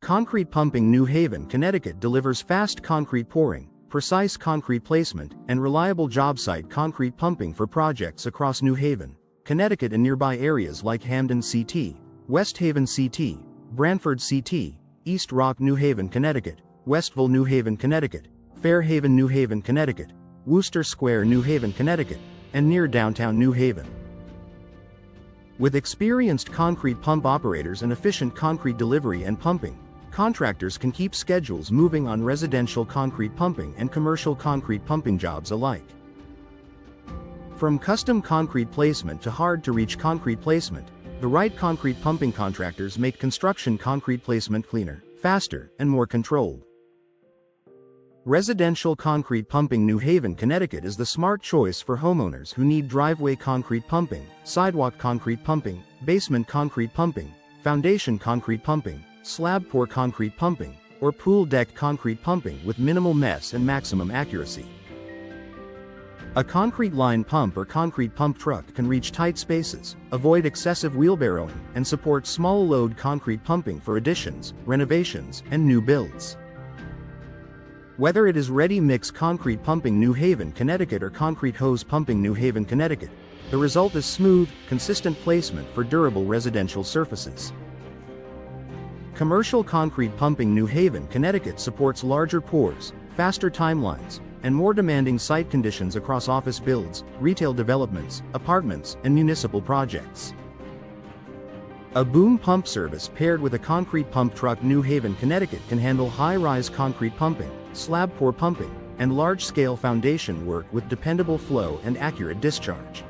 Concrete Pumping New Haven, Connecticut delivers fast concrete pouring, precise concrete placement, and reliable job site concrete pumping for projects across New Haven, Connecticut and nearby areas like Hamden CT, West Haven CT, Branford CT, East Rock New Haven, Connecticut, Westville New Haven, Connecticut, Fairhaven New Haven, Connecticut, Wooster Square New Haven, Connecticut, and near downtown New Haven. With experienced concrete pump operators and efficient concrete delivery and pumping, contractors can keep schedules moving on residential concrete pumping and commercial concrete pumping jobs alike. From custom concrete placement to hard-to-reach concrete placement, the right concrete pumping contractors make construction concrete placement cleaner, faster, and more controlled. Residential Concrete Pumping New Haven, Connecticut is the smart choice for homeowners who need driveway concrete pumping, sidewalk concrete pumping, basement concrete pumping, foundation concrete pumping, slab pour concrete pumping, or pool deck concrete pumping with minimal mess and maximum accuracy. A concrete line pump or concrete pump truck can reach tight spaces, avoid excessive wheelbarrowing, and support small load concrete pumping for additions, renovations, and new builds. Whether it is ready-mix concrete pumping New Haven, Connecticut or concrete hose pumping New Haven, Connecticut, the result is smooth, consistent placement for durable residential surfaces. Commercial Concrete Pumping New Haven, Connecticut supports larger pours, faster timelines, and more demanding site conditions across office builds, retail developments, apartments, and municipal projects. A boom pump service paired with a concrete pump truck New Haven, Connecticut can handle high-rise concrete pumping, slab pour pumping, and large-scale foundation work with dependable flow and accurate discharge.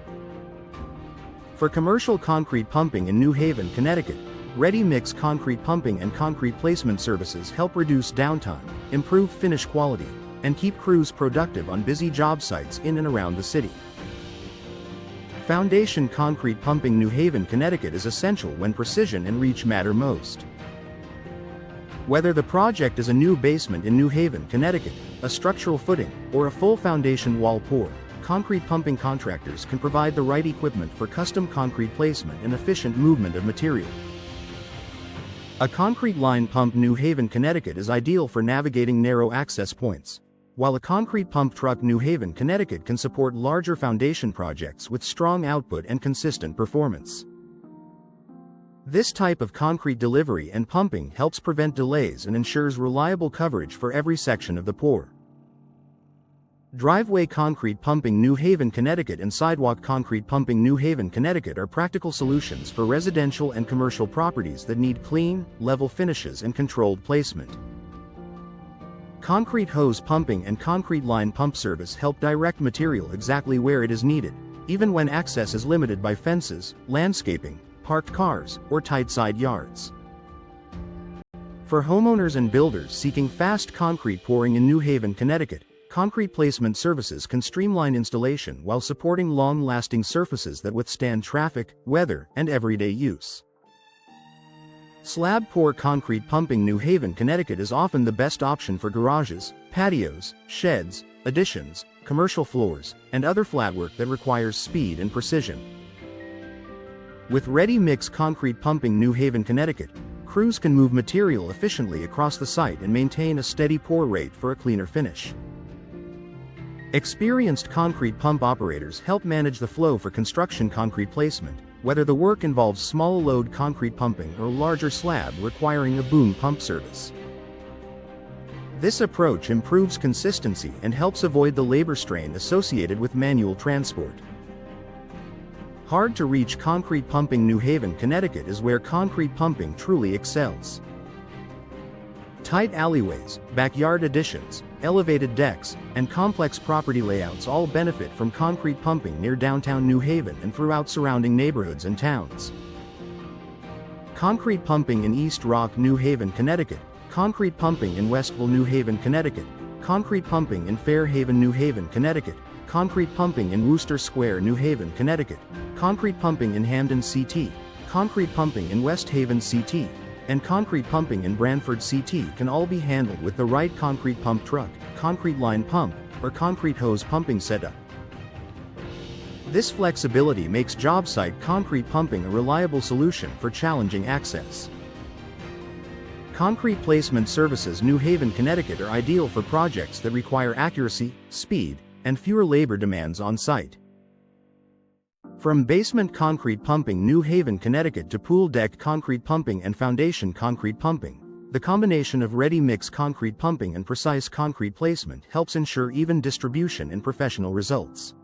For commercial concrete pumping in New Haven, Connecticut, ready-mix concrete pumping and concrete placement services help reduce downtime, improve finish quality, and keep crews productive on busy job sites in and around the city. Foundation Concrete Pumping New Haven, Connecticut is essential when precision and reach matter most. Whether the project is a new basement in New Haven, Connecticut, a structural footing, or a full foundation wall pour, concrete pumping contractors can provide the right equipment for custom concrete placement and efficient movement of material. A concrete line pump New Haven, Connecticut is ideal for navigating narrow access points, while a concrete pump truck New Haven, Connecticut can support larger foundation projects with strong output and consistent performance. This type of concrete delivery and pumping helps prevent delays and ensures reliable coverage for every section of the pour. Driveway Concrete Pumping New Haven, Connecticut and Sidewalk Concrete Pumping New Haven, Connecticut are practical solutions for residential and commercial properties that need clean, level finishes and controlled placement. Concrete hose pumping and concrete line pump service help direct material exactly where it is needed, even when access is limited by fences, landscaping, parked cars, or tight side yards. For homeowners and builders seeking fast concrete pouring in New Haven, Connecticut, concrete placement services can streamline installation while supporting long-lasting surfaces that withstand traffic, weather, and everyday use. Slab pour concrete pumping New Haven, Connecticut is often the best option for garages, patios, sheds, additions, commercial floors, and other flatwork that requires speed and precision. With ready-mix concrete pumping New Haven, Connecticut, crews can move material efficiently across the site and maintain a steady pour rate for a cleaner finish. Experienced concrete pump operators help manage the flow for construction concrete placement, whether the work involves small load concrete pumping or larger slab requiring a boom pump service. This approach improves consistency and helps avoid the labor strain associated with manual transport. Hard-to-reach concrete pumping New Haven, Connecticut is where concrete pumping truly excels. Tight alleyways, backyard additions, elevated decks, and complex property layouts all benefit from concrete pumping near downtown New Haven and throughout surrounding neighborhoods and towns. Concrete pumping in East Rock, New Haven, Connecticut, concrete pumping in Westville, New Haven, Connecticut, concrete pumping in Fairhaven, New Haven, Connecticut, concrete pumping in Wooster Square, New Haven, Connecticut, concrete pumping in Hamden CT, concrete pumping in West Haven CT, and concrete pumping in Branford CT can all be handled with the right concrete pump truck, concrete line pump, or concrete hose pumping setup. This flexibility makes job site concrete pumping a reliable solution for challenging access. Concrete placement services New Haven, Connecticut are ideal for projects that require accuracy, speed, and fewer labor demands on site. From basement concrete pumping New Haven, Connecticut to pool deck concrete pumping and foundation concrete pumping, the combination of ready-mix concrete pumping and precise concrete placement helps ensure even distribution and professional results.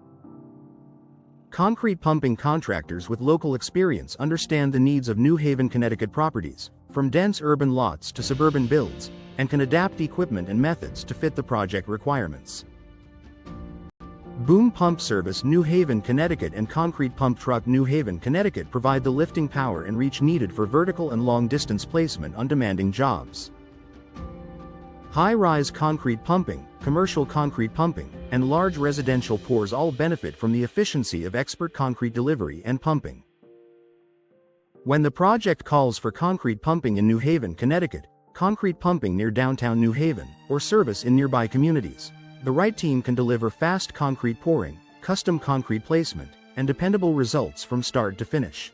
Concrete pumping contractors with local experience understand the needs of New Haven, Connecticut properties, from dense urban lots to suburban builds, and can adapt equipment and methods to fit the project requirements. Boom Pump Service New Haven, Connecticut and Concrete Pump Truck New Haven, Connecticut provide the lifting power and reach needed for vertical and long-distance placement on demanding jobs. High-rise concrete pumping, commercial concrete pumping, and large residential pours all benefit from the efficiency of expert concrete delivery and pumping. When the project calls for concrete pumping in New Haven, Connecticut, concrete pumping near downtown New Haven, or service in nearby communities, the right team can deliver fast concrete pouring, custom concrete placement, and dependable results from start to finish.